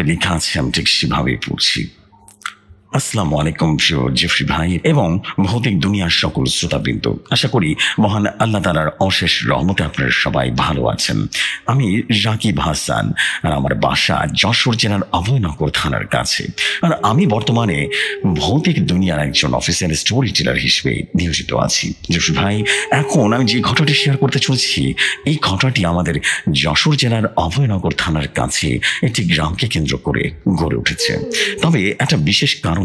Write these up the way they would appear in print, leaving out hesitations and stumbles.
যেভাবে লেখা আছে আমি ঠিক সেভাবেই পড়ছি। আসসালামু আলাইকুম প্রিয় জেফরি ভাই এবং ভৌতিক দুনিয়ার সকল শ্রোতাবৃন্দ, আশা করি মহান আল্লাহ তাআলার অশেষ রহমতে আপনারা সবাই ভালো আছেন। আমি রাকিব হাসান, আর আমার বাসা যশোর জেলার অভয়নগর থানার কাছে। আর আমি বর্তমানে ভৌতিক দুনিয়ার একজন অফিসিয়াল স্টোরি টেলার হিসেবে নিয়োজিত আছি। জেফরি ভাই, এখন আমি যে ঘটনাটি শেয়ার করতে চলেছি, এই ঘটনাটি আমাদের যশোর জেলার অভয়নগর থানার কাছে একটি গ্রামকে কেন্দ্র করে গড়ে উঠেছে। তবে একটা বিশেষ কারণে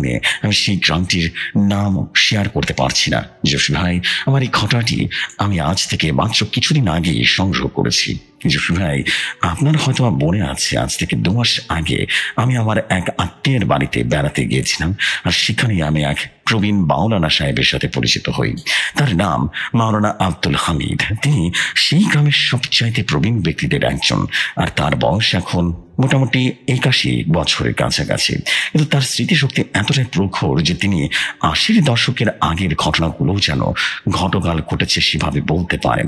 আমি সেই গ্রামটির নাম শেয়ার করতে পারছি না। জসি ভাই, আমার এই ঘটনাটি আমি আজ থেকে মাত্র কিছুদিন আগে সংগ্রহ করেছি। জসি ভাই, আপনার হয়তো মনে আছে, আজ থেকে 2 মাস আগে আমি আমার এক আত্মীয়ের বাড়িতে বেড়াতে গিয়েছিলাম। আর সেখানে আমি এক প্রবীণ মাওলানা সাহেবের সাথে পরিচিত হই। তার নাম মাওলানা আব্দুল হামিদ। তিনি সেই গ্রামের সবচাইতে প্রবীণ ব্যক্তিদের একজন। আর তার বয়স এখন মোটামুটি 81 বছরের কাছাকাছি। কিন্তু তার স্মৃতিশক্তি এতটাই প্রখর যে তিনি 80 দশকের আগের ঘটনাগুলোও যেন ঘটকাল ঘটেছে সেভাবে বলতে পারেন।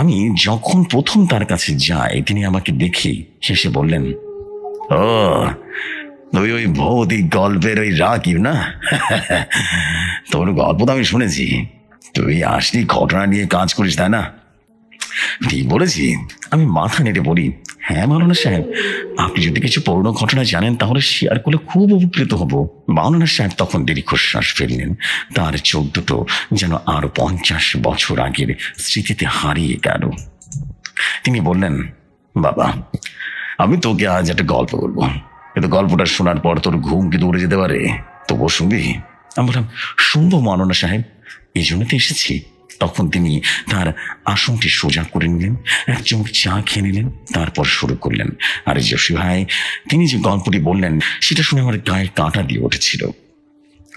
আমি যখন প্রথম তার কাছে যাই, তিনি আমাকে দেখে হেসে বললেন, ও তুই ওই ভৌতিক গল্পের ওই রাকিব না? তোর গল্প তো আমি শুনেছি, তুই আসলি ঘটনা নিয়ে কাজ করিস, তাই না? ঠিক বলেছি। আমি মাথা নেড়ে বলি, হ্যাঁ মাওলানা সাহেব, আপনি যদি কিছু পুরনো ঘটনা জানেন তাহলে শেয়ার করলে খুব উপকৃত হব। মাওলানা সাহেব তখন দীর্ঘশ্বাস ফেললেন। তার চোখ দুটো যেন আরো 50 বছর আগের স্মৃতিতে হারিয়ে গেল। তিনি বললেন, বাবা, আমি তোকে আজ একটা গল্প বলবো, কিন্তু গল্পটা শোনার পর তোর ঘুম কি দৌড়ে যেতে পারে, তবুও শুনবি? আমি বললাম, শুনবো মাওলানা সাহেব, এই জন্য তো এসেছি। তখন তিনি তার আসনটি সোজা করে নিলেন, এক চুমুক চা খেয়ে নিলেন, তারপর শুরু করলেন। আর জসি ভাই, তিনি যে গল্পটি বললেন সেটা শুনে আমার গায়ে কাঁটা দিয়ে উঠেছিল।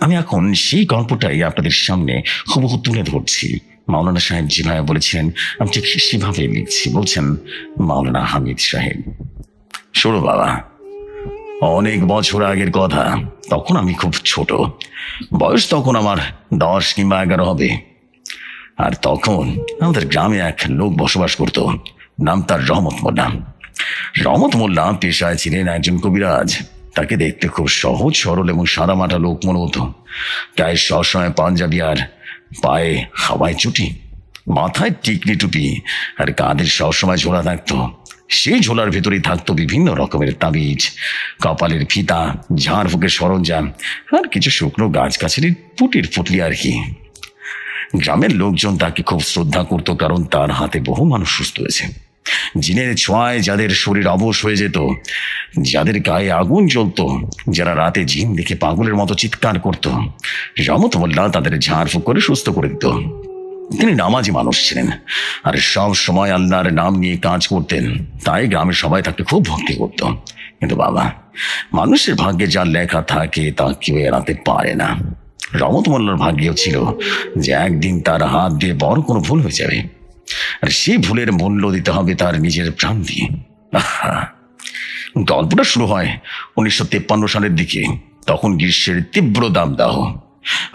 আমি এখন সেই গল্পটাই আপনাদের সামনে হুবহু তুলে ধরছি। মাওলানা সাহেব যেভাবে বলেছিলেন আমি ঠিক সেভাবে লিখছি। বলছেন মাওলানা হামিদ সাহেব, শোনো বাবা, অনেক বছর আগের কথা। তখন আমি খুব ছোট, বয়স তখন আমার 10 কিংবা 11 হবে। আর তখন আমাদের গ্রামে এক লোক বসবাস করত, নাম তার রহমত মোল্লা। রহমত মোল্লা পেশায় ছিলেন একজন কবিরাজ। তাকে দেখতে খুব সহজ সরল এবং সাদামাটা লোক মনে হতো। গায়ে সবসময় পাঞ্জাবি আর পায়ে হাওয়ায় চুটি, মাথায় টিকলি টুপি, আর কাঁধের সবসময় ঝোলা থাকতো। সেই ঝোলার ভেতরেই থাকতো বিভিন্ন রকমের তাবিজ, কপালের ফিতা, ঝাড় ফুকের সরঞ্জাম, আর কিছু শুকনো গাছগাছালির পুটির পুটলি আর কি। গ্রামের লোকজন তাকে খুব শ্রদ্ধা করত, কারণ তার হাতে বহু মানুষ সুস্থ হয়েছে। জিনের ছোঁয়ায় যাদের শরীর অবশ হয়ে যেত, যাদের গায়ে আগুন জ্বলত, যারা রাতে জিন দেখে পাগলের মতো চিৎকার করত, রহমত মোল্লা তাদের ঝাড়ফুঁক করে সুস্থ করে দিত। তিনি নামাজি মানুষ ছিলেন আর সব সময় আল্লাহর নাম নিয়ে কাজ করতেন, তাই গ্রামের সবাই তাকে খুব ভক্তি করত। কিন্তু বাবা, মানুষের ভাগ্যে যা লেখা থাকে তা কেউ এড়াতে পারে না। রহমত মোল্লার ভাগ্যেও ছিল যে একদিন তার হাত দিয়ে বড় কোনো ভুল হয়ে যাবে, আর সেই ভুলের মূল্য দিতে হবে তার নিজের প্রাণ দিয়ে। গল্পটা শুরু হয় 1953 সালের দিকে। তখন গ্রীষ্মের তীব্র দাবদাহ,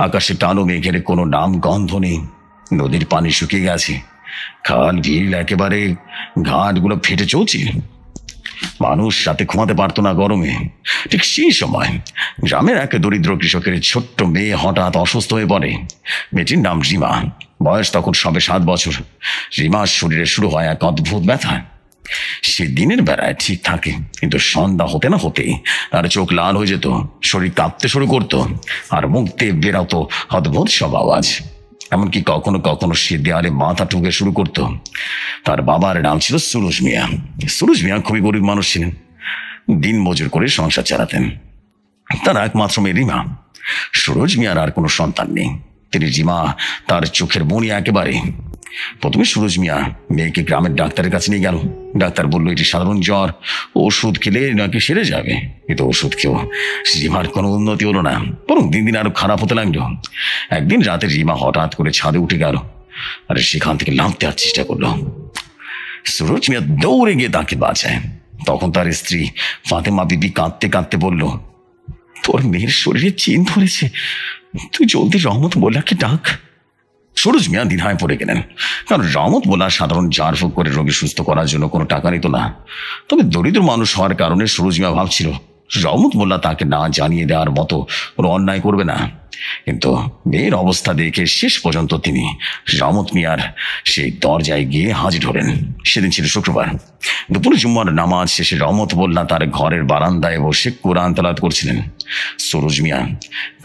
আকাশে কালো মেঘের কোনো নাম গন্ধ নেই, নদীর পানি শুকিয়ে গেছে, খাল বিল একেবারে ঘাটগুলো ফেটে চলছে। মানুষ রাতে ঘুমাতে পারতো না গরমে। ঠিক সেই সময় গ্রামের এক দরিদ্র কৃষকের ছোট্ট মেয়ে হঠাৎ অসুস্থ হয়ে পড়ে। মেয়েটির নাম রিমা, বয়স তখন সবে 7 বছর। রিমার শরীরে শুরু হয় এক অদ্ভুত ব্যথা। সে দিনের বেলায় ঠিক থাকে, কিন্তু সন্ধ্যা হতে না হতেই তার চোখ লাল হয়ে যেত, শরীর কাঁপতে শুরু করতো, আর মুখ দিয়ে বেরোতো অদ্ভুত সব আওয়াজ। এমনকি কখনো কখনো সে দেয়ালে মাথা ঠুকে শুরু করত। তার বাবার নাম ছিল সুরজ মিয়া। সুরজ মিয়া খুবই গরিব মানুষ ছিলেন, দিন মজুর করে সংসার চালাতেন। তার একমাত্র মেয়ে রিমা। সুরজ মিয়ার আর কোনো সন্তান নেই। তিনি রিমা তার চোখের মনি একেবারে। প্রথমে সুরজ মিয়া মেয়েকে গ্রামের ডাক্তারের কাছে নিয়ে গেল। ডাক্তার বললো এটি সাধারণ জ্বর, ওষুধ খেলে নাকি সেরে যাবে। কিন্তু ওষুধ খেয়েও রিমার কোনো উন্নতি হলো না, বরং দিন দিন আরো খারাপ হতে লাগলো। একদিন রাতে রিমা হঠাৎ করে ছাদে উঠে গেল, আর সেখান থেকে নামতে আর চেষ্টা করলো। সুরজ মিয়া দৌড়ে গিয়ে তাকে বাঁচায়। তখন তার স্ত্রী ফাতেমা বিবি কাঁদতে কাঁদতে বলল, তোর মেয়ের শরীরে চিন ধরেছে, তুই জলদি রহমত মোল্লাকে ডাক। সুরজ মিয়া দ্বিধায় পড়ে গেলেন, কারণ রহমত মোল্লা সাধারণ ঝাড়ফুঁক করে রোগী সুস্থ করার জন্য কোনো টাকা নিত না। তবে দরিদ্র মানুষ হওয়ার কারণে সুরজ মিয়া ভাবছিল রহমত মোল্লা তাকে না জানিয়ে দেওয়ার মতো কোনো অন্যায় করবে না, কিন্তু মেয়ের অবস্থা দেখে শেষ পর্যন্ত তিনি রহমত মিয়ার সেই দরজায় গিয়ে হাজির হলেন। সেদিন ছিল শুক্রবার। দুপুরে জুম্মার নামাজ শেষে রহমত মোল্লা তার ঘরের বারান্দায় বসে কোরআন তেলাওয়াত করছিলেন। সুরুজ মিয়া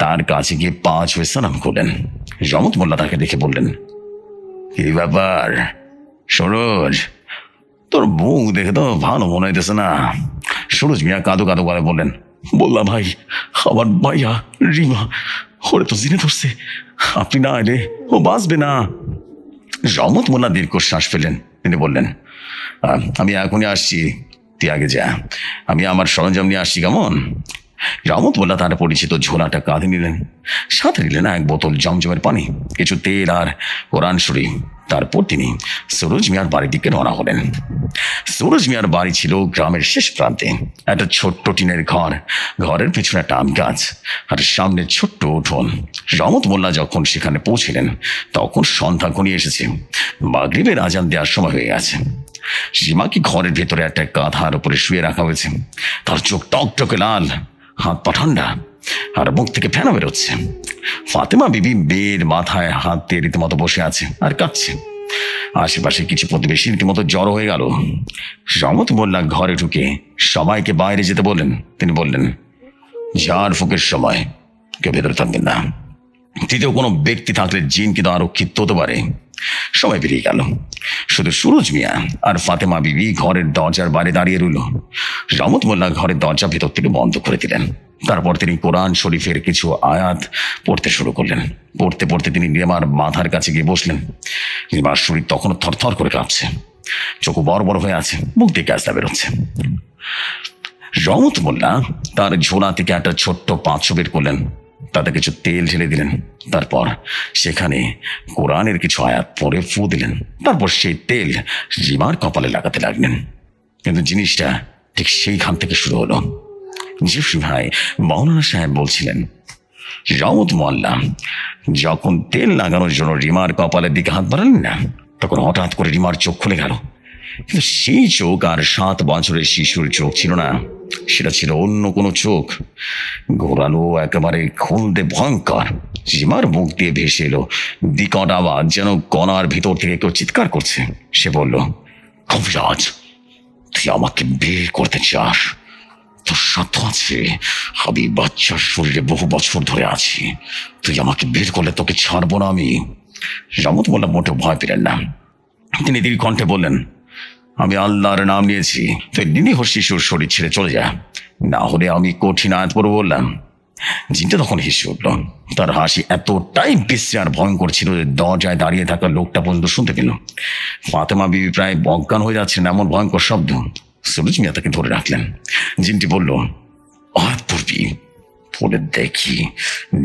তার কাছে গিয়ে পা ছুঁয়ে সালাম করলেন। রহমত মোল্লা তাকে দেখে বললেন, কি ব্যাপার সুরজ, তোর মুখ দেখে তো ভালো মনে হইতেছে না। সুরজ মিয়া কাঁদো কাঁদো করে বললেন, বললাম ভাই, আমার ভাইয়া রিমা ওরে তো জিনে ধরছে, আপনি না এলে ও বাঁচবে না। রহমত মোল্লা দীর্ঘশ্বাস ফেলেন। তিনি বললেন, আমি এখনই আসছি, তুই আগে যা, আমি আমার সরঞ্জাম নিয়ে আসছি, কেমন? রহমত মোল্লা তার পরিচিত ঝোলাটা কাঁধে নিলেন, সাথে নিলেন এক বোতল জমজমের পানি, কিছু তেল আর কোরআন শরীফ। তারপর তিনি সুরজ মিয়ার বাড়ির দিকে রওনা হলেন। সুরজ মিয়ার বাড়ি ছিল গ্রামের শেষ প্রান্তে। একটা ছোট্ট টিনের ঘর, ঘরের পিছনে একটা আম গাছ আর সামনে ছোট্ট উঠোন। রহমত মোল্লা যখন সেখানে পৌঁছিলেন তখন সন্ধ্যা ঘনিয়ে এসেছে, মাগরিবের আজান দেওয়ার সময় হয়ে গেছে। সীমাকে ঘরের ভেতরে একটা কাঁথার উপরে শুয়ে রাখা হয়েছে। তার চোখ টকটকে লাল, হাত পা ঠান্ডা, আর মুখ থেকে ফেনা বেরোচ্ছে। ফাতেমা বিবি বের মাথায় হাত দিয়ে রীতিমতো বসে আছে আর কাঁদছে। আশেপাশে কিছু প্রতিবেশী রীতিমতো জড়ো হয়ে গেল। রহমত মোল্লা ঘরে ঢুকে সবাইকে বাইরে যেতে বললেন। তিনি বললেন, ঝাড় ফুঁকের সময় কেউ ভেতরে থাকবেন না, তৃতীয় কোনো ব্যক্তি থাকলে জিন কিন্তু আরো ক্ষিপ্ত হতে পারে। সবাই বেরিয়ে গেল, শুধু সুরজ মিয়া আর ফাতেমা বিবি ঘরের দরজার বাইরে দাঁড়িয়ে রইল। রহমত মোল্লা ঘরের দরজা ভেতর থেকে বন্ধ করে দিলেন। তারপর তিনি কোরআন শরীফের কিছু আয়াত পড়তে শুরু করলেন। পড়তে পড়তে তিনি রিমার মাথার কাছে গিয়ে বসলেন। রিমার শরীর তখনও থরথর করে কাঁপছে, চোখ বড় বড় হয়ে আছে, মুখ দিয়ে গ্যাসটা বেরোচ্ছে। রহমত মোল্লা তার ঝোলা থেকে একটা ছোট্ট পাত্র বের করলেন, তাতে কিছু তেল ঢেলে দিলেন। তারপর সেখানে কোরআনের কিছু আয়াত পড়ে ফু দিলেন। তারপর সেই তেল রিমার কপালে লাগাতে লাগলেন। কিন্তু জিনিসটা ঠিক সেইখান থেকে শুরু হলো। জিফরি ভাই মাওলানা সাহেব বলছিলেন, রহমত মোল্লা যখন তেল লাগানোর জন্য রিমার কপালের দিকে হাত বাড়ালেন না, তখন হঠাৎ করে রিমার চোখ খুলে গেল। কিন্তু সেই চোখ আর 7 বছরের শিশুর চোখ ছিল না, সেটা ছিল অন্য কোনো চোখ, ঘোরালো, একেবারে খুলতে ভয়ঙ্কর। রিমার মুখ দিয়ে ভেসে এলো বিকট আওয়াজ, যেন গলার ভিতর থেকে কেউ চিৎকার করছে। সে বলল, কবিরাজ, তুই আমাকে বের করতে চাস? তোর সাধ্য আছে? আমি বাচ্চার শরীরে বহু বছর ধরে আছি, তুই আমাকে বের করলে তোকে ছাড়বো না আমি। রহমত মোল্লা মোটেও ভয় পেলেন না। তিনি দীর্ঘ কণ্ঠে বললেন, আমি আল্লাহর নাম নিয়েছি, তুই নিরীহ শিশুর শরীর ছেড়ে চলে যা, না হলে আমি কঠিন আয়াত পড়ে বললাম। জিনটা তখন হেসে উঠল। তার হাসি এতটাই বিশ্রী আর ভয়ঙ্কর ছিল যে দরজায় দাঁড়িয়ে থাকা লোকটা পর্যন্ত শুনতে পেল। ফাতেমা বিবি প্রায় অজ্ঞান হয়ে যাচ্ছেন, এমন ভয়ঙ্কর শব্দ। সুরজ মিয়া তাকে ধরে রাখলেন। জিনটি বলল, আয়াত পড়বি? পড়ে দেখি,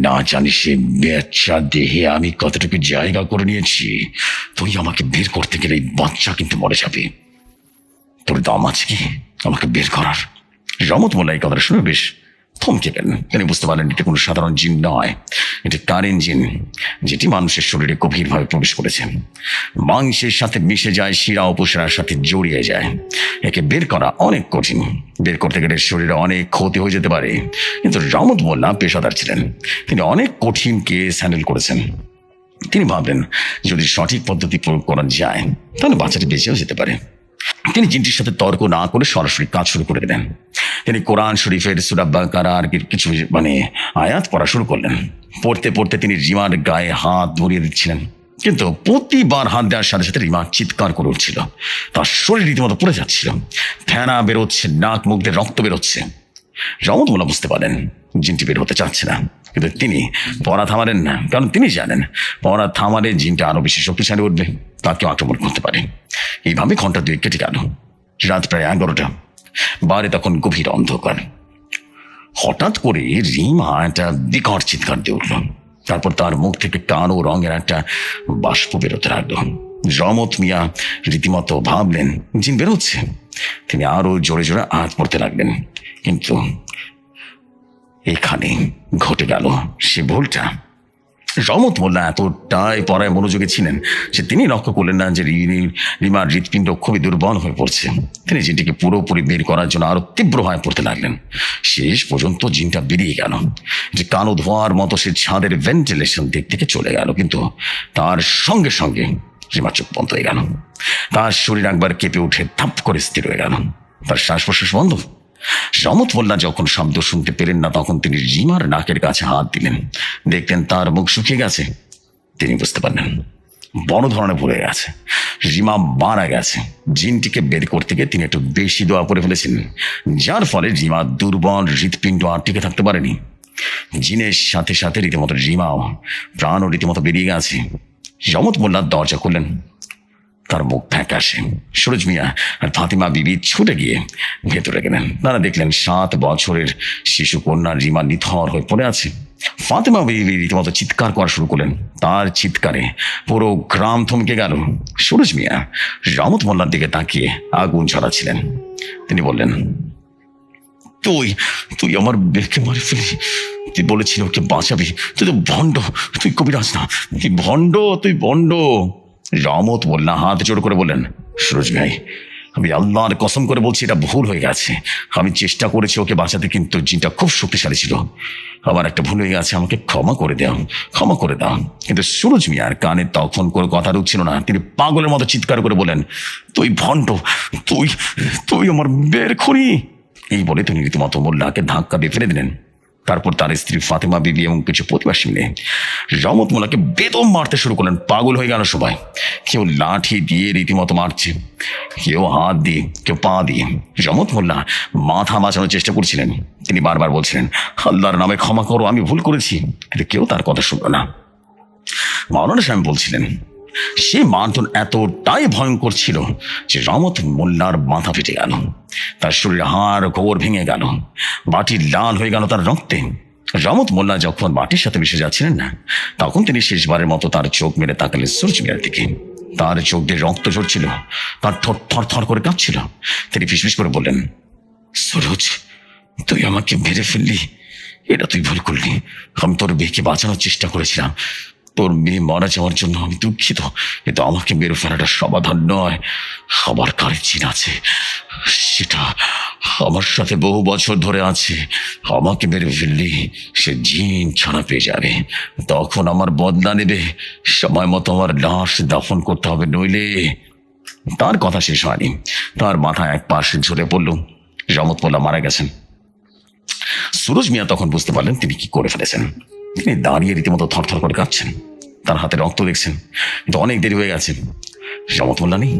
না জানি সে বাচ্চা দেহে আমি কতটুকু জায়গা করে নিয়েছি। তুই আমাকে বের করতে গেলে এই বাচ্চা কিন্তু মরে যাবে। তোর দাম আছে কি আমাকে বের করার? রহমত মোল্লা এই কথাটা শুনে বেশ থমকে গেলেন। তিনি বুঝতে পারলেন এটা কোনো সাধারণ জিন নয়, এটি কারেন্ট জিন, যেটি মানুষের শরীরে গভীরভাবে প্রবেশ করেছে, মাংসের সাথে মিশে যায়, শিরা উপশিরার সাথে জড়িয়ে যায়। একে বের করা অনেক কঠিন, বের করতে গেলে শরীরে অনেক ক্ষতি হয়ে যেতে পারে। কিন্তু রহমত মোল্লা পেশাদার ছিলেন, তিনি অনেক কঠিন কেস হ্যান্ডেল করেছেন। তিনি ভাবলেন যদি সঠিক পদ্ধতি প্রয়োগ করা যায় তাহলে বাচ্চাটি বেঁচেও যেতে পারে। তিনি জিনটির সাথে তর্ক না করে সরাসরি কাজ শুরু করে দিলেন। তিনি কোরআন শরীফের সূরা বাকারা আর কিছু আয়াত পড়া শুরু করলেন। পড়তে পড়তে তিনি রিমার গায়ে হাত ধরিয়ে দিচ্ছিলেন, কিন্তু প্রতিবার হাত দেওয়ার সাথে সাথে রিমা চিৎকার করে উঠছিল। তার শরীর রীতিমতো পড়ে যাচ্ছিল, ফেনা বেরোচ্ছে, নাক মুখ দিয়ে রক্ত বেরোচ্ছে। রহমত মোল্লা বুঝতে পারেন জিনটি বের হতে চাচ্ছে না, কিন্তু তিনি পড়া থামালেন না, কারণ তিনি জানেন পড়া থামালে জিনটা আরো বেশি শক্তিশালী উঠবে, তাকেও আক্রমণ করতে পারে। এইভাবে ঘন্টা 2 কেটে গেল। রাত প্রায় 11টা। বাইরে তখন গভীর অন্ধকার। হঠাৎ করে রিমা একটা বিকট চিৎকার দিয়ে উঠল। তারপর তার মুখ থেকে কালো রঙের একটা বাষ্প বেরোতে লাগলো। রহমত মিয়া রীতিমতো ভাবলেন জিন বেরোচ্ছে। তিনি আরো জোরে জোরে আয়াত পড়তে লাগলেন, কিন্তু এখানে ঘটে গেল সে ভুলটা। রহমত মোল্লা এতটাই পড়ায় মনোযোগী ছিলেন যে তিনি লক্ষ্য করলেন না যে রিমার হৃৎপিণ্ড খুবই দুর্বল হয়ে পড়ছে। তিনি জিনটিকে পুরোপুরি বের করার জন্য আরো তীব্র হয়ে পড়তে লাগলেন। শেষ পর্যন্ত জিনটা বেরিয়ে গেল। যে কালো ধোঁয়ার মতো সে ছাদের ভেন্টিলেশন দিক থেকে চলে গেল, কিন্তু তার সঙ্গে সঙ্গে রিমার চোখ বন্ধ হয়ে গেল। তার শরীর একবার কেঁপে উঠে থাপ করে স্থির হয়ে গেল। তার শ্বাস প্রশ্বাস বন্ধ। রহমত মোল্লা যখন শব্দ শুনতে পেলেন না, তখন তিনি রিমার নাকের কাছে হাত দিলেন। দেখলেন তার মুখ শুকিয়ে গেছে। তিনি বুঝতে পারলেন বড় ধরনের ভুলে গেছে, রিমা মারা গেছে। জিনটিকে বের করতে গিয়ে তিনি একটু বেশি দোয়া করে ফেলেছিলেন, যার ফলে রিমা দুর্বল হৃৎপিণ্ড আর টিকে থাকতে পারেনি। জিনের সাথে সাথে রীতিমতো রিমাও প্রাণও রীতিমতো বেরিয়ে গেছে। রহমত মোল্লা দরজা খুললেন। তার মুখ ফ্যাকাশে। সুরজ মিয়া আর ফাতিমা বিবি ছুটে গিয়ে ভেতরে গেলেন। তারা দেখলেন 7 বছরের শিশু কন্যা রিমা নিথর হয়ে পড়ে আছে। ফাতিমা বিবি রীতিমতো চিৎকার করা শুরু করলেন। তার চিৎকারে পুরো গ্রাম থমকে গেল। সুরজ মিয়া রহমত মোল্লার দিকে তাকিয়ে আগুন ছড়াচ্ছিলেন। তিনি বললেন, তুই তুই আমার বেরকে মারি ফেলি, তুই বলেছিল ওকে বাঁচাবি, তুই তো ভণ্ড, তুই কবিরাজ না, তুই ভণ্ড, তুই ভণ্ড। রহমত মোল্লা হাত জোড় করে বললেন, সুরজ ভাই, আমি আল্লাহর কসম করে বলছি এটা ভুল হয়ে গেছে। আমি চেষ্টা করেছি ওকে বাঁচাতে, কিন্তু জিনটা খুব শক্তিশালী ছিল। আমার একটা ভুল হয়ে গেছে, আমাকে ক্ষমা করে দাও, ক্ষমা করে দাও। কিন্তু সুরজ মিয়ার কানে তখন কোনো কথা ঢুকছিল না। তিনি পাগলের মতো চিৎকার করে বলেন, তুই ভণ্ড, তুই তুই আমার বের খড়ি। এই বলে তিনি রীতিমতো মোল্লাকে ধাক্কা দিয়ে ফেলে দিলেন। তারপর তার স্ত্রী ফাতেমা বিবি এবং কিছু প্রতিবাসী মিলে রহমত মোল্লাকে বেদম মারতে শুরু করলেন। পাগল হয়ে গেল সবাই। কেউ লাঠি দিয়ে রীতিমতো মারছে, কেউ হাত দিয়ে, কেউ পা দিয়ে। রহমত মোল্লা মাথা বাঁচানোর চেষ্টা করছিলেন। তিনি বারবার বলছিলেন, আল্লাহর নামে ক্ষমা করো, আমি ভুল করেছি। কিন্তু কেউ তার কথা শুনল না। মাওলানা সাহেব বলছিলেন, সে মারধর এতটাই ভয়ঙ্কর ছিল যে রহমত মোল্লার মাথা ফেটে গেল, তার শরীরে হাড় গোবর ভেঙে গেল, বাটি লাল হয়ে গেল তার রক্তে। রহমত মোল্লা যখন বাটির সাথে মিশে যাচ্ছিলেন না, তখন তিনি শেষবারের মতো তার চোখ মেরে তাকালেন সুরজ মিয়ার দিকে। তার চোখ দিয়ে রক্ত ঝরছিল, তার ঠোঁট থর থর করে কাঁপছিল। তিনি ফিসফিস করে বললেন, সুরজ, তুই আমাকে মেরে ফেললি, এটা তুই ভুল করলি। আমি তোর মেয়েকে বাঁচানোর চেষ্টা করেছিলাম, তোর মেয়ে মারা যাওয়ার জন্য আমি দুঃখিত, কিন্তু আমাকে মেরে ফেলাটা সমাধান নয়। আমার কারে জিন আছে, সেটা আমার সাথে বহু বছর ধরে আছে। আমাকে মেরে ফেললি সে জিন ছাড়া পেয়ে যাবে, তখন আমার বদলা নেবে। সময় মতো আমার লাশ দাফন করতে হবে, নইলে। তার কথা শেষ হয়নি, তার মাথা এক পাশে ঝরে পড়ল। রহমত মোল্লা মারা গেছেন। সুরজ মিয়া তখন বুঝতে পারলেন তিনি কি করে ফেলেছেন। তিনি দাঁড়িয়ে রীতিমতো থরথর করে কাঁপছেন। তার হাতে রক্ত দেখছেন, কিন্তু অনেক দেরি হয়ে গেছে। রহমত মোল্লা নেই।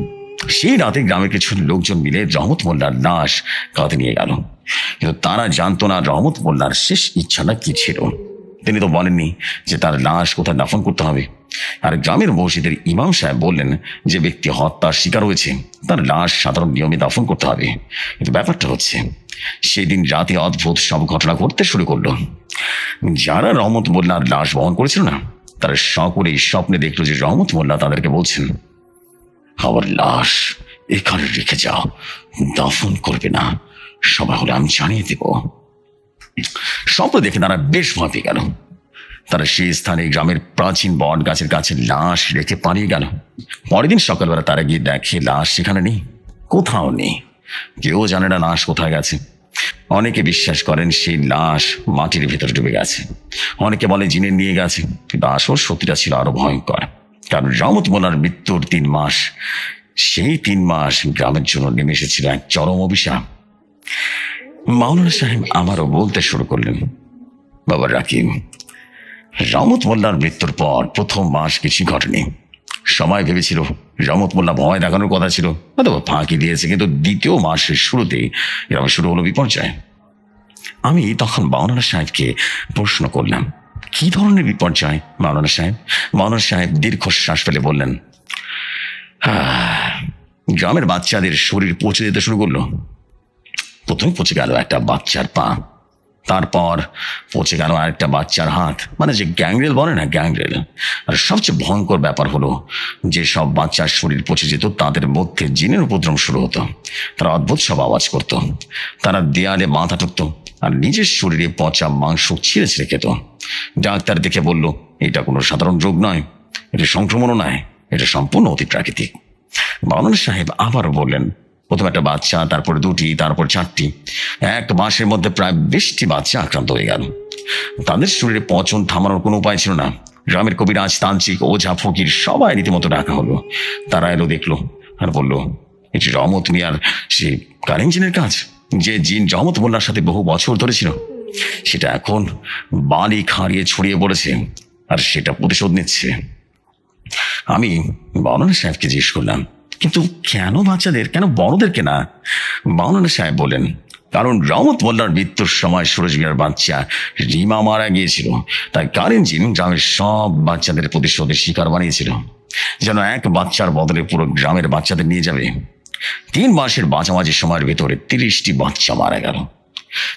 সেই রাতে গ্রামের কিছু লোকজন মিলে রহমত মোল্লার লাশ কাঁধে নিয়ে গেল, কিন্তু তারা জানতো না রহমত মোল্লার শেষ ইচ্ছাটা কি ছিল। তিনি তো বলেননি যে তার লাশ কোথায় দাফন করতে হবে। আর গ্রামের মসজিদের ইমাম সাহেব বললেন, যে ব্যক্তি হত্যার শিকার হয়েছে তার লাশ সাধারণ নিয়মে দাফন করতে হবে। কিন্তু ব্যাপারটা হচ্ছে, সেই দিন রাতে অদ্ভুত সব ঘটনা ঘটতে শুরু করলো। যারা রহমত মোল্লার লাশ বহন করেছিল না, তারা সকলেই স্বপ্নে দেখলো যে রহমত মোল্লা তাদেরকে বলছেন, আমার লাশ এখানে রেখে যাও, দাফন করবে না, সবাই হলে আমি জানিয়ে দেব। স্বপ্ন দেখে তারা বেশ ভয় পেয়ে গেল। তারা সেই স্থানে গ্রামের প্রাচীন বট গাছের কাছে লাশ রেখে পালিয়ে গেল। পরের দিন সকালবেলা তারা গিয়ে দেখে লাশ সেখানে নেই, কোথাও নেই। কেউ জানে না লাশ কোথায় গেছে। অনেকে বিশ্বাস করেন সেই লাশ মাটির ভেতরে ডুবে গেছে, অনেকে বলে জিনে নিয়ে গেছে। কিন্তু আসল সত্যিটা ছিল আরো ভয়ঙ্কর। কারণ রহমত মোল্লার মৃত্যুর 3 মাস, সেই 3 মাস গ্রামের জন্য নেমে এসেছিল এক চরম অভিশাপ। মাওলানা সাহেব আবারও বলতে শুরু করলেন, বাবা রাকিব, রহমত মোল্লার মৃত্যুর পর প্রথম মাস কিছু ঘটেনি। সবাই ভেবেছিল রহমত মোল্লা ভয় দেখানোর কথা ছিল, অথবা ফাঁকি দিয়েছে। কিন্তু দ্বিতীয় মাসের শুরুতেই এরকম শুরু হলো বিপর্যয়। আমি তখন মাওলানা সাহেবকে প্রশ্ন করলাম, কি ধরনের বিপর্যয় মাওলানা সাহেব? মাওলানা সাহেব দীর্ঘশ্বাস ফেলে বললেন, গ্রামের বাচ্চাদের শরীর পচে যেতে শুরু করলো। প্রথমে পচে গেল একটা বাচ্চার পা, তারপর পচে গেল আরেকটা বাচ্চার হাত, মানে যে গ্যাংরেল বলে না, গ্যাংরেল। আর সবচেয়ে ভয়ঙ্কর ব্যাপার হলো, যে সব বাচ্চার শরীর পচে যেত তাদের মধ্যে জিনের উপদ্রব শুরু হতো। তারা অদ্ভুত সব আওয়াজ করত, তারা দেয়ালে মাথা ঠুকত, আর নিজের শরীরে পচা মাংস ছিঁড়ে ছিঁড়ে খেত। ডাক্তার দেখে বলল, এটা কোনো সাধারণ রোগ নয়, এটা সংক্রমণও নয়, এটা সম্পূর্ণ অতি প্রাকৃতিক। মাওলানা সাহেব আবারও বললেন, প্রথম একটা বাচ্চা, তারপর দুটি, তারপর চারটি, 1 মাসের মধ্যে প্রায় 20টি বাচ্চা আক্রান্ত হয়ে গেল। তাদের শরীরে পচন থামানোর কোনো উপায় ছিল না। গ্রামের কবিরাজ, তান্ত্রিক, ওঝা, ফকির সবাই রীতিমতো ডাকা হলো। তারা এলো, দেখলো আর বললো, এটি রহমত মিয়ার সে কারেন জিনের কাজ। যে জিন রহমত মোল্লার সাথে বহু বছর ধরে ছিল, সেটা এখন বালি খাড়িয়ে ছড়িয়ে পড়েছে আর সেটা প্রতিশোধ নিচ্ছে। আমি মাওলানা সাহেবকে জিজ্ঞেস করলাম, কিন্তু কেন বাচ্চাদের, কেন বড়দেরকে না? মাওলানা সাহেব বলেন, কারণ রহমত মোল্লার মৃত্যুর সময় সুরজ মিয়ার বাচ্চা রিমা মারা গিয়েছিল, তাই কারেন জিন গ্রামের সব বাচ্চাদের প্রতিশোধের শিকার বানিয়েছিল, যেন এক বাচ্চার বদলে পুরো গ্রামের বাচ্চাদের নিয়ে যাবে। 3 মাসের মাঝামাঝি সময়ের ভেতরে 30টি বাচ্চা মারা গেল।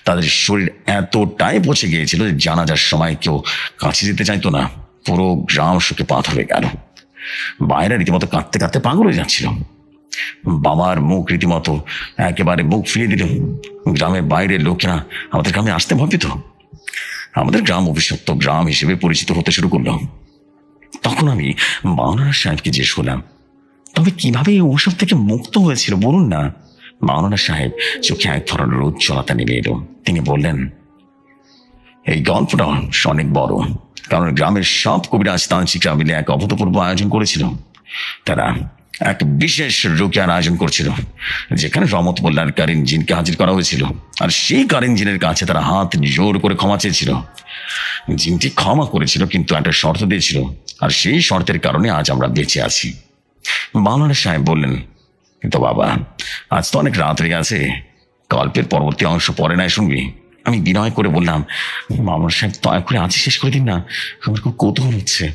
তাদের শরীর এতটাই পচে গিয়েছিল যে জানাজার সময় কেউ কাছে যেতে চাইতো না। পুরো গ্রাম শোকে পাথর হয়ে গেল। বাইরে রীতিমতো কাঁদতে কাঁদতে পাগল হয়ে যাচ্ছিল। বাবার মুখ রীতিমতো একেবারে মুখ ফিরিয়ে দিল। গ্রামের বাইরের লোকেরা আমাদের গ্রামে আসতে ভয় পেত। আমাদের গ্রাম অভিশপ্ত গ্রাম হিসেবে পরিচিত হতে শুরু করলো। তখন আমি মাওলানা সাহেবকে জিজ্ঞেস করলাম, তবে কিভাবে এই ওসব থেকে মুক্ত হয়েছিল বলুন না? মাওলানা সাহেব চোখে এক ধরনের উজ্জ্বলতা নেমে এলো। তিনি বললেন, এই গল্পটা অনেক বড়, কারণ গ্রামের সব কবিরাজ, তান্ত্রিকরা মিলে এক অভূতপূর্ব আয়োজন করেছিল। তারা এক বিশেষ রুকিয়ার আয়োজন করছিল, যেখানে রহমত মোল্লার কারিন জিনকে হাজির করা হয়েছিল। আর সেই কারিন জিনের কাছে তারা হাত জোর করে ক্ষমা চেয়েছিল। জিনটি ক্ষমা করেছিল, কিন্তু একটা শর্ত দিয়েছিল, আর সেই শর্তের কারণে আজ আমরা বেঁচে আছি। মাওলানা সাহেব বললেন, কিন্তু বাবা, আজ তো অনেক রাত হয়ে গেছে, গল্পের পরবর্তী অংশ পরে নাই শুনবি। আমি বিনয় করে বললাম, মাওলানা সাহেব দয়া করে আজই শেষ করে দিন না, আমার খুব কৌতূহল হচ্ছে।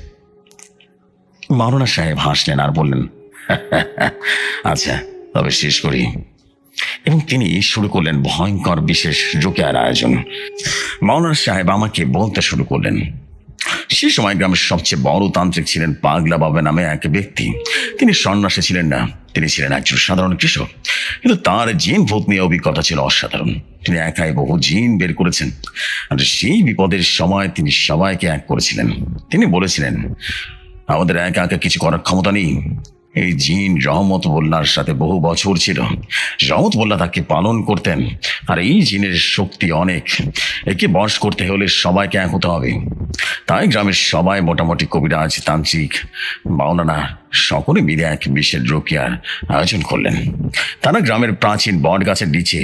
মাওলানা সাহেব হাসলেন আর বললেন, আচ্ছা তবে শেষ করি। এবং তিনি শুরু করলেন ভয়ঙ্কর বিশেষ রুকিয়ার আয়োজন। মাওলানা সাহেব আমাকে বলতে শুরু করলেন, সে সময় গ্রামের সবচেয়ে বড় তান্ত্রিক ছিলেন পাগলা বাবা নামে এক ব্যক্তি। তিনি সন্ন্যাসী ছিলেন না, তিনি ছিলেন একজন সাধারণ কৃষক, কিন্তু তার জিন ভূত নিয়ে অভিজ্ঞতা ছিল অসাধারণ। তিনি একাই বহু জিন বের করেছেন, আর সেই বিপদের সময় তিনি সবাইকে এক করেছিলেন। তিনি বলেছিলেন, আমাদের একা একা কিছু করার ক্ষমতা নেই। এই জিন রহমত মোল্লার সাথে বহু বছর ছিল। রহমত মোল্লা তাকে পালন করতেন, আর এই জিনের শক্তি অনেক। একে বশ করতে হলে সবাইকে এক হতে হবে। তাই গ্রামের সবাই মোটামুটি কবিরাজ, তান্ত্রিক, মাওলানা সকলে মিলে এক বিশেষ রুকিয়ার আয়োজন করলেন। তারা গ্রামের প্রাচীন বট গাছের নিচে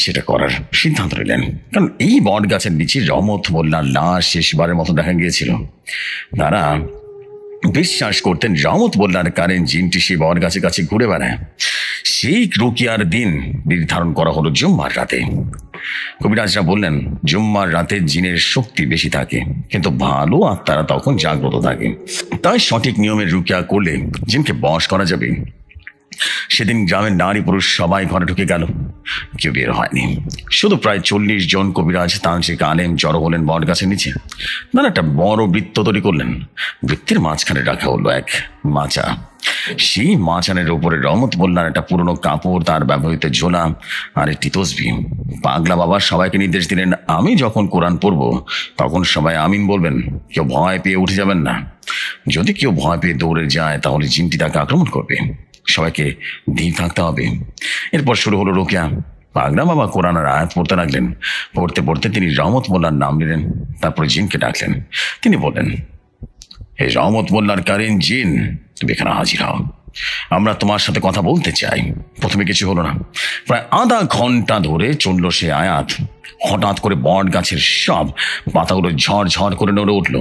সেটা করার সিদ্ধান্ত নিলেন, কারণ এই বট গাছের নিচে রহমত মোল্লার লাশ শেষবারের মতো দেখা গিয়েছিল। তারা বিশ্বাস করতেন রহমত মোল্লার কারেন জিনটি সেই বট গাছের কাছে ঘুরে বেড়ায়। সেই রুকিয়ার দিন নির্ধারণ করা হলো জুম্মার রাতে। কবিরাজরা বললেন, জুম্মার রাতে জিনের শক্তি বেশি থাকে, কিন্তু ভালো আত্মারা তখন জাগ্রত থাকে। তাই সঠিক নিয়মের রুকিয়া করলে জিনকে বশ করা যাবে। সেদিন গ্রামের নারী পুরুষ সবাই ঘরে ঢুকে গেল, কেউ বের হয়নি। শুধু প্রায় 40 জন কবিরাজ, তান্ত্রিক, আলেম জড়ো হলেন বট গাছের নিচে। তারা একটা বড় বৃত্ত তৈরি করলেন। বৃত্তের মাঝখানে রাখা হলো এক মাচা। সেই মাচানের উপরে রহমত মোল্লার একটা পুরনো কাপড়, তার ব্যবহৃত ঝোলা আর একটি তসবিহ। পাগলা বাবা সবাইকে নির্দেশ দিলেন, আমি যখন কোরআন পড়ব তখন সবাই আমিন বলবেন। কেউ ভয় পেয়ে উঠে যাবেন না। যদি কেউ ভয় পেয়ে দৌড়ে যায় তাহলে জিনটি তাকে আক্রমণ করবে। সবাইকে ধীর থাকতে হবে। এরপর শুরু হলো রুকিয়া। পাগলা বাবা কোরআনের আয়াত পড়তে লাগলেন। পড়তে পড়তে তিনি রহমত মোল্লার নাম নিলেন, তারপরে জিনকে ডাকলেন। তিনি বললেন, হে রহমত মোল্লার কারিন জিন, তুমি এখানে হাজির হও, আমরা তোমার সাথে কথা বলতে চাই। প্রথমে কিছু হলো না। প্রায় আধা ঘন্টা ধরে চলল সে আয়াত। হঠাৎ করে বট গাছের সব পাতাগুলো ঝড় করে নড়ে উঠল।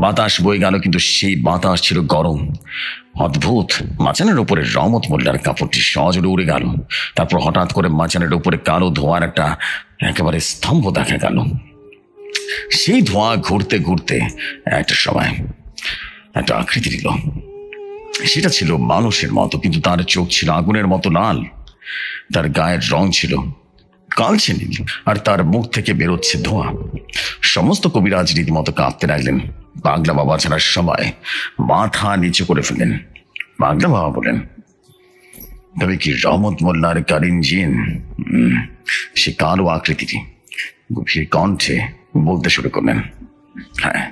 বাতাস বয়ে গেল, কিন্তু সেই বাতাস ছিল গরম। অদ্ভুত, মাচানের উপরে রহমত মোল্লার কাপড়টি সহজে উড়ে গেল। তারপর হঠাৎ করে মাচানের উপরে কালো ধোঁয়ার একটা একেবারে স্তম্ভ দেখা গেল। সেই ধোঁয়া ঘুরতে ঘুরতে একটা সময় একটা আকৃতি দিল। সেটা ছিল মানুষের মতো, কিন্তু তার চোখ ছিল আগুনের মতো লাল। তার গায়ের রং ছিল কালচে নীল, আর তার মুখ থেকে বেরোচ্ছে ধোঁয়া। সমস্ত কবিরাজ রীতিমতো কাঁপতে লাগলেন। পাগলা বাবা ছাড়া সবাই মাথা নিচু করে ফেললেন। পাগলা বাবা বলেন, তবে কি রহমত মোল্লার কারিন জিন? সে কালো আকৃতিটি গভীর কণ্ঠে বলতে শুরু করলেন, হ্যাঁ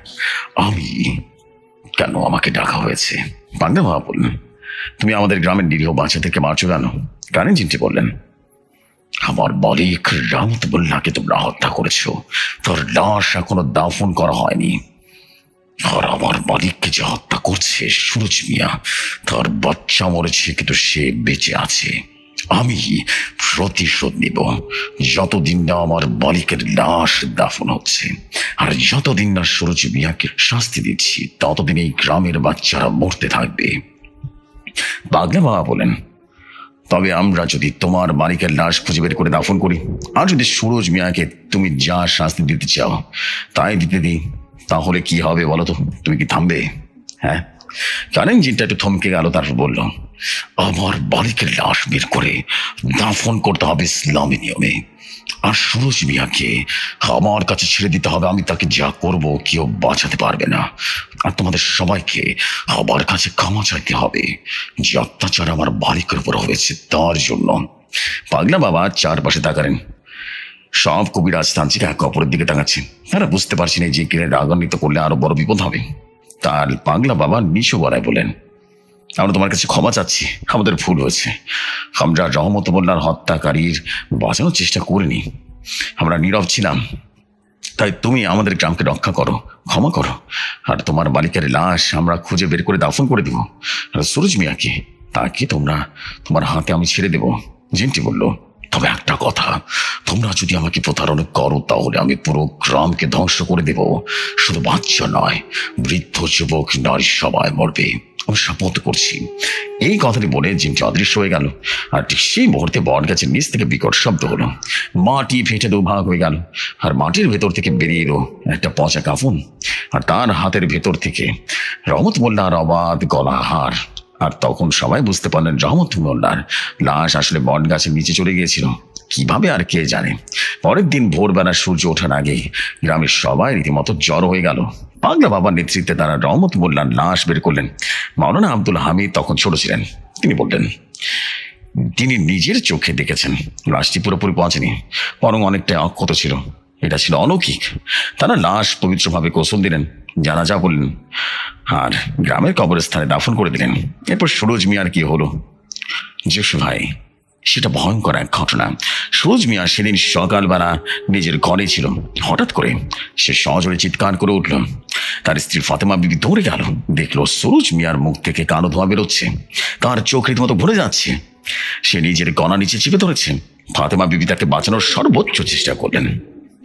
আমি। কেন আমাকে ডাকা হয়েছে? পাগলা বাবা বললেন, তুমি আমাদের গ্রামের নিরীহ বাচ্চাদেরকে মারছো কেন? কারেন জিনটি বললেন, আমার মালিক রহমতুল্লাহকে তোমরা হত্যা করেছো, তোর লাশ এখনো দাফন করা হয়নি। আর আমার মালিককে যে হত্যা করছে সুরজ মিয়া, তার বাচ্চা মরেছে কিন্তু সে বেঁচে আছে। আমি প্রতিশোধ নিব যতদিন না আমার মালিকের লাশ দাফন হচ্ছে, আর যতদিন না সুরজ মিয়াকে শাস্তি দিচ্ছি ততদিন এই গ্রামের বাচ্চারা মরতে থাকবে। পাগলা বাবা বলেন, তবে আমরা যদি তোমার মালিকের লাশ খুঁজে বের করে দাফন করি, আর যদি সুরজ মিয়াকে তুমি যা শাস্তি দিতে চাও তাই দিতে দিই, তাহলে কি হবে বলো তো? তুমি কি থামবে? হ্যাঁ। কারেন জিনটা একটু থমকে গেল, তারপর বলল, আমার মালিকের লাশ বের করে দাফন করতে হবে ইসলামী নিয়মে, আর সুরজ মিয়াকে আমার কাছে ছেড়ে দিতে হবে। আমি তাকে যা করব কেউ বাঁচাতে পারবে না, আর তোমাদের সবাইকে আমার কাছে ক্ষমা চাইতে হবে যে অত্যাচার আমার মালিকের উপর হয়েছে তার জন্য। পাগলা বাবা চারপাশে তাকালেন। সব কবিরাজ তান্ত্রিক এক অপরের দিকে তাকাচ্ছেন। তারা বুঝতে পারছেন এই জিনকে রাগান্বিত করলে আরো বড় বিপদ হবে। তার পাগলা বাবা নিচু গলায় বলেন, আমরা তোমার কাছে ক্ষমা চাচ্ছি, আমাদের ভুল হয়েছে। আমরা রহমতুল্লাহর হত্যাকারীর বাঁচানোর চেষ্টা করিনি, আমরা নীরব ছিলাম। তাই তুমি আমাদের গ্রামকে রক্ষা করো, ক্ষমা করো, আর তোমার মালিকের লাশ আমরা খুঁজে বের করে দাফন করে দিব। আর সুরজ মিয়াকে তাকে তোমার হাতে আমি ছেড়ে দেব। জিনটি বলল, তবে একটা কথা, তোমরা যদি আমাকে প্রতারণা করো তাহলে আমি পুরো গ্রামকে ধ্বংস করে দেব। শুধু বাচ্চা নয়, বৃদ্ধ যুবক নারী সবাই মরবে, আমি শপথ করছি। এই কথাটি বলে জিনটি অদৃশ্য হয়ে গেল। আর ঠিক সেই মুহূর্তে বট গাছের নিচ থেকে বিকট শব্দ হলো, মাটি ফেটে দুভাগ হয়ে গেল, আর মাটির ভেতর থেকে বেরিয়ে এলো একটা পচা কাফন, আর তার হাতের ভেতর থেকে রহমত মোল্লার অবাধ গলা হার। আর তখন সবাই বুঝতে পারলেন রহমত মোল্লার লাশ আসলে বট গাছের নিচে চলে গিয়েছিল। কিভাবে আর কে জানে। পরের দিন ভোরবেলা সূর্য ওঠার আগে গ্রামের সবাই রীতিমতো জ্বর হয়ে গেল। পাগলা বাবার নেতৃত্বে তারা রহমত মোল্লার লাশ বের করলেন। মাওলানা আব্দুল হামিদ তখন ছোট ছিলেন। তিনি বললেন, তিনি নিজের চোখে দেখেছেন লাশটি পুরোপুরি পৌঁছেনি, বরং অনেকটা অক্ষত ছিল। এটা ছিল অলৌকিক। তারা লাশ পবিত্রভাবে গোসল দিলেন, জানাজা বললেন, আর গ্রামের কবরস্থানে দাফন করে দিলেন। এরপর সুরজ মিয়ার কি হলো জসু ভাই, সেটা ভয়ঙ্কর এক ঘটনা। সুরজ মিয়া সেদিন সকালবেলা নিজের ঘরে ছিল। হঠাৎ করে সে সজোরে চিৎকার করে উঠল। তার স্ত্রী ফাতেমা বিবি দৌড়ে গেল, দেখলো সুরজ মিয়ার মুখ থেকে কালো ধোঁয়া বেরোচ্ছে, তার চোখ রীতিমতো ভরে যাচ্ছে। সে নিজের গলা নিচে চেপে ধরেছে। ফাতেমা বিবি তাকে বাঁচানোর সর্বোচ্চ চেষ্টা করলেন,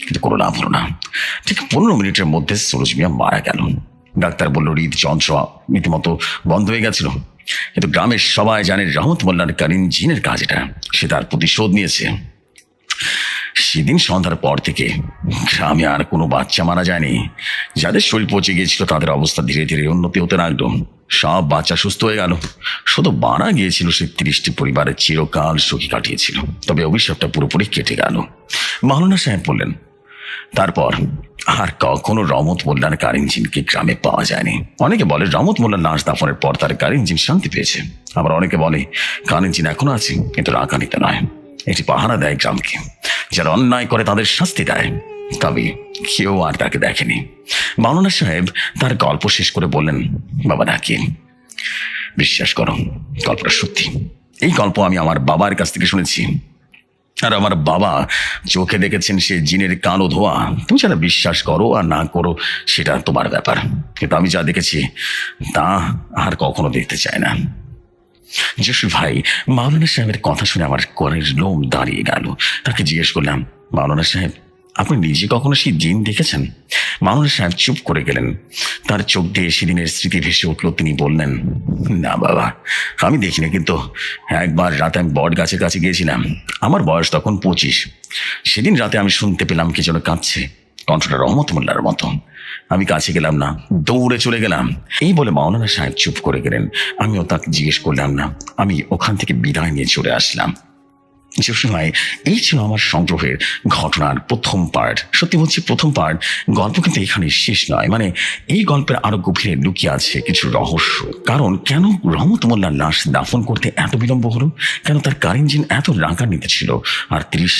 কিন্তু কোনো লাভ হলো না। ঠিক 15 মিনিটের মধ্যে সুরজ মিয়া মারা গেল। ডাক্তার বলল হৃদযন্ত্র রীতিমতো বন্ধ হয়ে গেছিল। কিন্তু গ্রামের সবাই জানে রহমত মোল্লার কালীন জিনের কাজ এটা। সে তার প্রতিশোধ নিয়েছে। সেদিন সন্ধ্যার পর থেকে গ্রামে আর কোনো বাচ্চা মারা যায়নি। যাদের শরীর পচে গিয়েছিল তাদের অবস্থা ধীরে ধীরে উন্নতি হতে লাগলো। সব বাচ্চা সুস্থ হয়ে গেল। শুধু মারা গিয়েছিল সে 30টি পরিবারের চিরকাল সুখী কাটিয়েছিল। তবে অভিশাপটা পুরোপুরি কেটে গেল। মাওলানা সাহেব বললেন, তারপর আর কখনো রহমত মোল্লার কারিন জিনকে গ্রামে পাওয়া যায়নি। অনেকে বলে রহমত মোল্লার লাশ দাফনের পর তার কারিন জিন শান্তি পেয়েছে। আবার অনেকে বলে কারিন জিন এখনো আছে, কিন্তু রাগানিতে নয়। এটি পাহারা দেয় গ্রামকে, যারা অন্যায় করে তাদের শাস্তি দেয়। তবে কেউ আর তাকে দেখেনি। মাওলানা সাহেব তার গল্প শেষ করে বললেন, বাবা নাকি বিশ্বাস করো, গল্পটা সত্যি। এই গল্প আমি আমার বাবার কাছ থেকে শুনেছি, আর আমার বাবা চোখে দেখেছেন সে জিনের কালো ধোয়া। তুমি যারা বিশ্বাস করো আর না করো সেটা তোমার ব্যাপার, কিন্তু আমি যা দেখেছি তা আর কখনো দেখতে চাই না। জসু ভাই, মাওলানা সাহেবের কথা শুনে আমার কোলের লোম দাঁড়িয়ে গেল। তাকে জিজ্ঞেস করলাম, মাওলানা সাহেব আপনি নিজে কখনো সেই জিন দেখেছেন? মাওলানা সাহেব চুপ করে গেলেন। তার চোখ দিয়ে সেদিনের স্মৃতি ভেসে উঠল। তিনি বললেন, না বাবা, আমি দেখিনি, কিন্তু একবার রাতে আমি বট গাছের কাছে গিয়েছিলাম। আমার বয়স তখন 25। সেদিন রাতে আমি শুনতে পেলাম কে যেন কাঁদছে, কণ্ঠটা রহমত মোল্লার মতো। আমি কাছে গেলাম না, দৌড়ে চলে গেলাম। এই বলে মাওলানা সাহেব চুপ করে গেলেন। আমিও তাকে জিজ্ঞেস করলাম না, আমি ওখান থেকে বিদায় নিয়ে চলে আসলাম। যে সময় এই ছিল আমার সংগ্রহের ঘটনার প্রথম পার্ট। সত্যি বলছি প্রথম পার্ট। গল্প কিন্তু এখানে শেষ নয়। মানে এই গল্পের আরো গভীরে লুকিয়ে আছে কিছু রহস্য। কারণ কেন রহমত মোল্লার লাশ দাফন করতে এত বিলম্ব হলো? কেন তার কারিন জিন এত রাগান্বিত ছিল? আর 30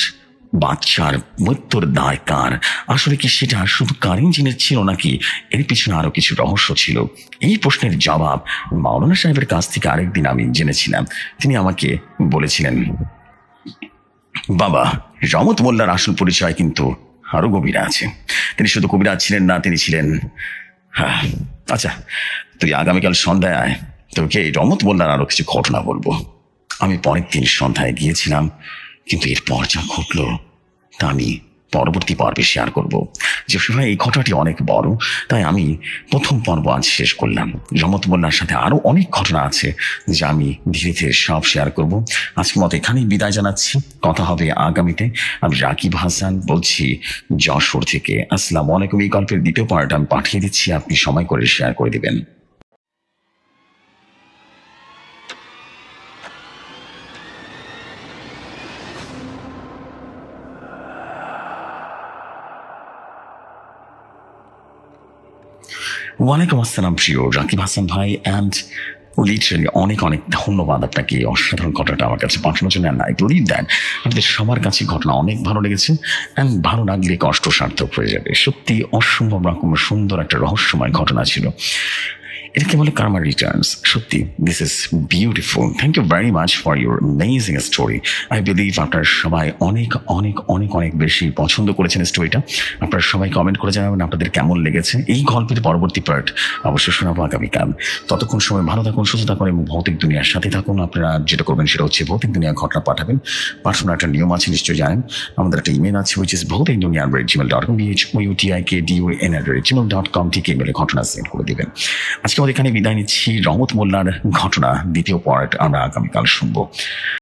বাচ্চার মৃত্যুর দায় কার? আসলে কি সেটা শুধু কারেন্ট জিনের ছিল নাকি এর পিছনে আরো কিছু রহস্য ছিল? এই প্রশ্নের জবাব মাওলানা সাহেবের কাছ থেকে আরেকদিন আমি জেনেছিলাম। তিনি আমাকে বলেছিলেন, বাবা, রহমত মোল্লার আসল পরিচয় কিন্তু আরো গভীরে আছে। তিনি শুধু কবিরাজ ছিলেন না, তিনি ছিলেন, হ্যাঁ, আচ্ছা তুই আগামীকাল সন্ধ্যায় আয়, তোকে এই রহমত মোল্লার আরো কিছু ঘটনা বলবো। আমি পরের দিন সন্ধ্যায় গিয়েছিলাম, কিন্তু এরপর যা ঘটলো তা আমি পরবর্তী পর্বে শেয়ার করবো। যে সময় এই ঘটনাটি অনেক বড়, তাই আমি প্রথম পর্ব আজ শেষ করলাম। রহমত মোল্লার সাথে আরো অনেক ঘটনা আছে যা আমি ধীরে ধীরে সব শেয়ার করব। আজকের মতো এখানেই বিদায় জানাচ্ছি, কথা হবে আগামীতে। আমি রাকিব হাসান বলছি যশোর থেকে। আসসালামু আলাইকুম। এই গল্পের দ্বিতীয় পার্ট আমি পাঠিয়ে দিচ্ছি, আপনি সময় করে শেয়ার করে দিবেন। ওয়ালাইকুম আসসালাম প্রিয় রাকিব হাসান ভাই, অ্যান্ড লিটারালি অনেক অনেক ধন্যবাদ আপনাকে এই অসাধারণ ঘটনাটা আমার কাছে পাঠানোর জন্য। অ্যান্ড আই বিলিভ দ্যাট আপনাদের সবার কাছে ঘটনা অনেক ভালো লেগেছে, অ্যান্ড ভালো লাগলে কষ্ট সার্থক হয়ে যাবে। সত্যি অসম্ভব রকম সুন্দর একটা রহস্যময় ঘটনা ছিল। এটাকে বলে কার্মা রিটার্নস। সত্যি this is beautiful. Thank you very much for your amazing story. I believe আপনারা সবাই অনেক অনেক অনেক অনেক বেশি পছন্দ করেছেন স্টোরিটা। আপনারা সবাই কমেন্ট করে জানাবেন আপনাদের কেমন লেগেছে। এই গল্পের পরবর্তী পার্ট অবশ্যই শোনাবো আগামীকাল। ততক্ষণ সময় ভালো থাকুন, সুস্থ থাকুন এবং ভৌতিক দুনিয়ার সাথে থাকুন। আপনারা যেটা করবেন সেটা হচ্ছে ভৌতিক দুনিয়ার ঘটনা পাঠাবেন। পাঠানোর একটা নিয়ম আছে, নিশ্চয়ই জানেন। আমাদের একটা ইমেল আছে, উইচ ইজ ভৌতিক দুনিয়া @gmail.com, BHOUTIKDUNIA@gmail.com থেকে ইমেলে ঘটনা সেন্ড করে দিবেন। আজকে আমাদের এখানে বিদায় নিচ্ছি। রহমত মোল্লার ঘটনা দ্বিতীয় পার্ট আমরা আগামীকাল শুনবো।